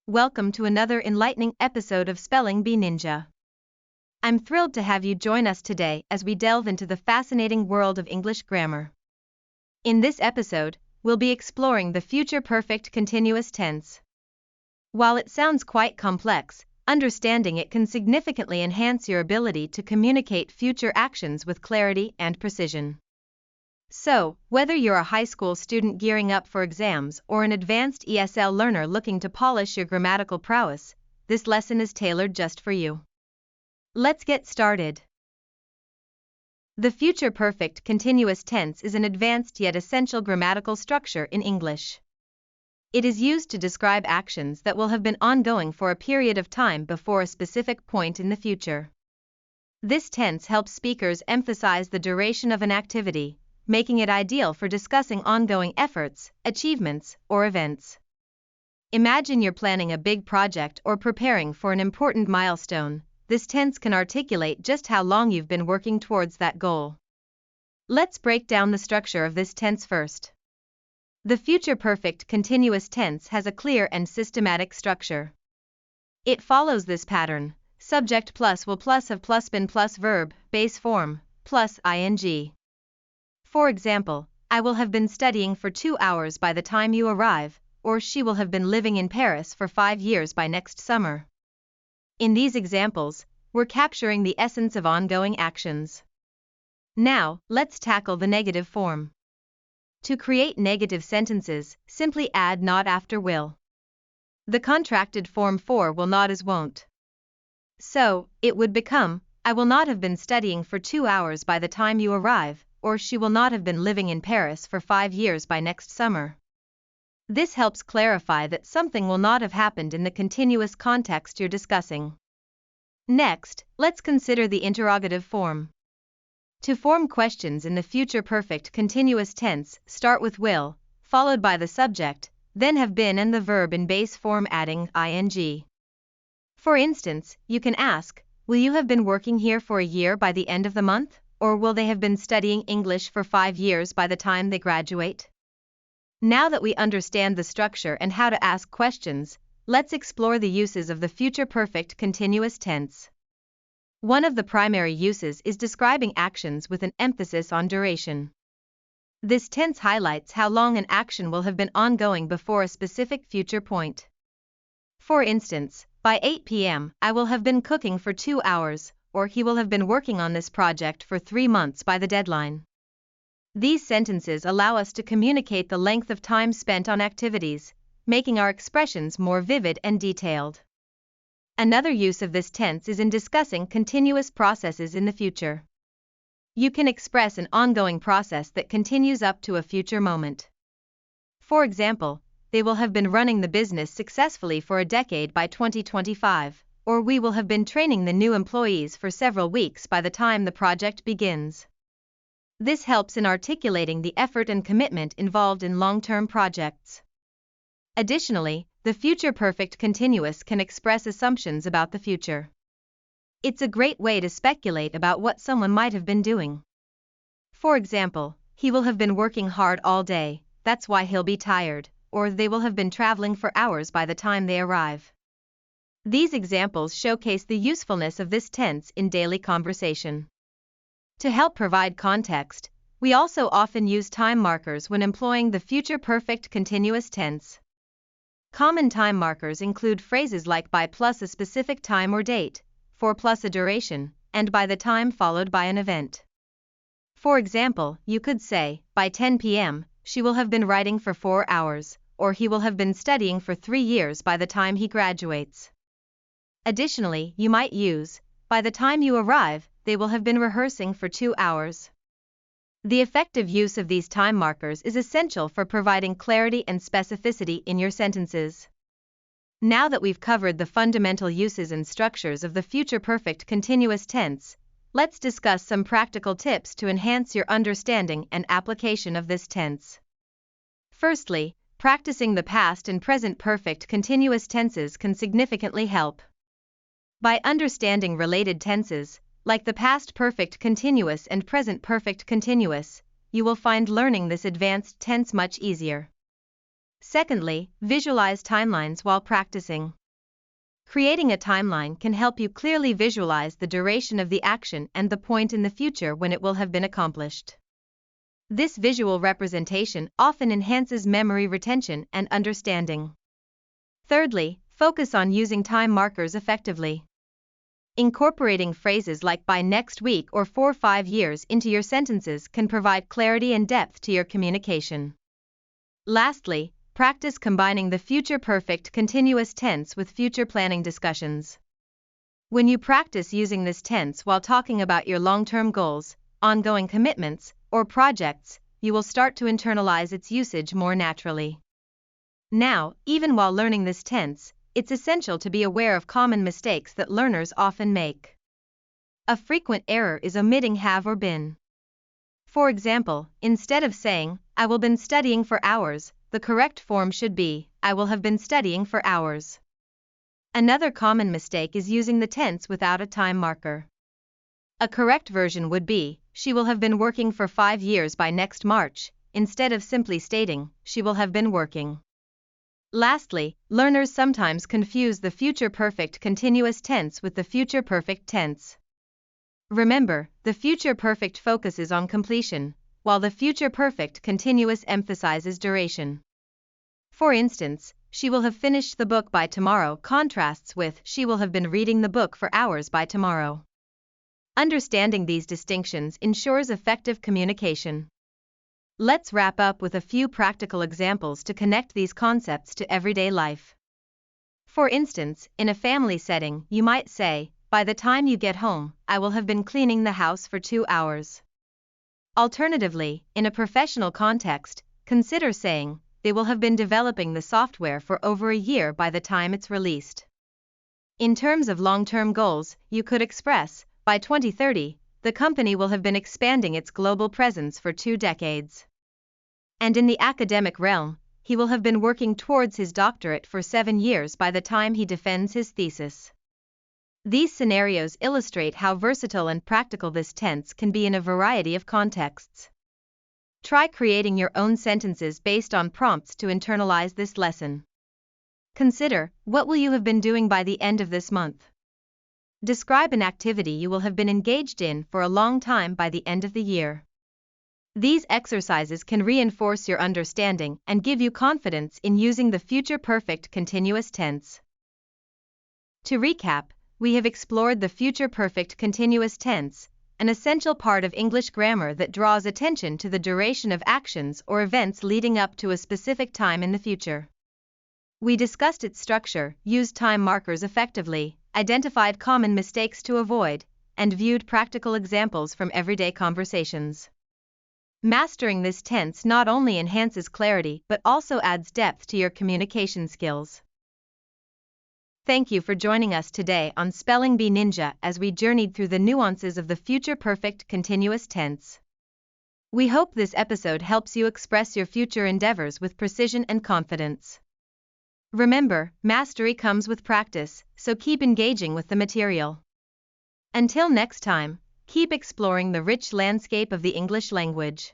Welcome to another enlightening episode of Spelling Bee Ninja. I'm thrilled to have you join us today as we delve into the fascinating world of English grammar. In this episode, we'll be exploring the future perfect continuous tense. While it sounds quite complex, understanding it can significantly enhance your ability to communicate future actions with clarity and precision. So, whether you're a high school student gearing up for exams or an advanced ESL learner looking to polish your grammatical prowess, this lesson is tailored just for you. Let's get started. The future perfect continuous tense is an advanced yet essential grammatical structure in English. It is used to describe actions that will have been ongoing for a period of time before a specific point in the future. This tense helps speakers emphasize the duration of an activity, making it ideal for discussing ongoing efforts, achievements, or events. Imagine you're planning a big project or preparing for an important milestone. This tense can articulate just how long you've been working towards that goal. Let's break down the structure of this tense first. The future perfect continuous tense has a clear and systematic structure. It follows this pattern: subject plus will plus have plus been plus verb, base form, plus ing. For example, I will have been studying for 2 hours by the time you arrive, or she will have been living in Paris for 5 years by next summer. In these examples, we're capturing the essence of ongoing actions. Now, let's tackle the negative form. To create negative sentences, simply add not after will. The contracted form for will not is won't. So, it would become, I will not have been studying for 2 hours by the time you arrive, or she will not have been living in Paris for 5 years by next summer. This helps clarify that something will not have happened in the continuous context you're discussing. Next, let's consider the interrogative form. To form questions in the future perfect continuous tense, start with will, followed by the subject, then have been and the verb in base form adding ing. For instance, you can ask, will you have been working here for a year by the end of the month? Or will they have been studying English for 5 years by the time they graduate? Now that we understand the structure and how to ask questions, let's explore the uses of the future perfect continuous tense. One of the primary uses is describing actions with an emphasis on duration. This tense highlights how long an action will have been ongoing before a specific future point. For instance, by 8 p.m., I will have been cooking for 2 hours, or he will have been working on this project for 3 months by the deadline. These sentences allow us to communicate the length of time spent on activities, making our expressions more vivid and detailed. Another use of this tense is in discussing continuous processes in the future. You can express an ongoing process that continues up to a future moment. For example, they will have been running the business successfully for a decade by 2025. Or we will have been training the new employees for several weeks by the time the project begins. This helps in articulating the effort and commitment involved in long-term projects. Additionally, the future perfect continuous can express assumptions about the future. It's a great way to speculate about what someone might have been doing. For example, he will have been working hard all day, that's why he'll be tired, or they will have been traveling for hours by the time they arrive. These examples showcase the usefulness of this tense in daily conversation. To help provide context, we also often use time markers when employing the future perfect continuous tense. Common time markers include phrases like by plus a specific time or date, for plus a duration, and by the time followed by an event. For example, you could say, by 10 p.m., she will have been writing for 4 hours, or he will have been studying for 3 years by the time he graduates. Additionally, you might use, by the time you arrive, they will have been rehearsing for 2 hours. The effective use of these time markers is essential for providing clarity and specificity in your sentences. Now that we've covered the fundamental uses and structures of the future perfect continuous tense, let's discuss some practical tips to enhance your understanding and application of this tense. Firstly, practicing the past and present perfect continuous tenses can significantly help. By understanding related tenses, like the past perfect continuous and present perfect continuous, you will find learning this advanced tense much easier. Secondly, visualize timelines while practicing. Creating a timeline can help you clearly visualize the duration of the action and the point in the future when it will have been accomplished. This visual representation often enhances memory retention and understanding. Thirdly, focus on using time markers effectively. Incorporating phrases like by next week or 4-5 years into your sentences can provide clarity and depth to your communication. Lastly, practice combining the future perfect continuous tense with future planning discussions. When you practice using this tense while talking about your long-term goals, ongoing commitments, or projects, you will start to internalize its usage more naturally. Now, even while learning this tense, it's essential to be aware of common mistakes that learners often make. A frequent error is omitting have or been. For example, instead of saying, I will been studying for hours, the correct form should be, I will have been studying for hours. Another common mistake is using the tense without a time marker. A correct version would be, she will have been working for 5 years by next March, instead of simply stating, she will have been working. Lastly, learners sometimes confuse the future perfect continuous tense with the future perfect tense. Remember, the future perfect focuses on completion, while the future perfect continuous emphasizes duration. For instance, she will have finished the book by tomorrow contrasts with she will have been reading the book for hours by tomorrow. Understanding these distinctions ensures effective communication. Let's wrap up with a few practical examples to connect these concepts to everyday life. For instance, in a family setting, you might say, by the time you get home, I will have been cleaning the house for 2 hours. Alternatively, in a professional context, consider saying, they will have been developing the software for over a year by the time it's released. In terms of long-term goals, you could express, by 2030, the company will have been expanding its global presence for 2 decades. And in the academic realm, he will have been working towards his doctorate for 7 years by the time he defends his thesis. These scenarios illustrate how versatile and practical this tense can be in a variety of contexts. Try creating your own sentences based on prompts to internalize this lesson. Consider, what will you have been doing by the end of this month? Describe an activity you will have been engaged in for a long time by the end of the year. These exercises can reinforce your understanding and give you confidence in using the future perfect continuous tense. To recap, we have explored the future perfect continuous tense, an essential part of English grammar that draws attention to the duration of actions or events leading up to a specific time in the future. We discussed its structure, used time markers effectively, identified common mistakes to avoid, and viewed practical examples from everyday conversations. Mastering this tense not only enhances clarity but also adds depth to your communication skills. Thank you for joining us today on Spelling Bee Ninja as we journeyed through the nuances of the future perfect continuous tense. We hope this episode helps you express your future endeavors with precision and confidence. Remember, mastery comes with practice, so keep engaging with the material. Until next time, keep exploring the rich landscape of the English language.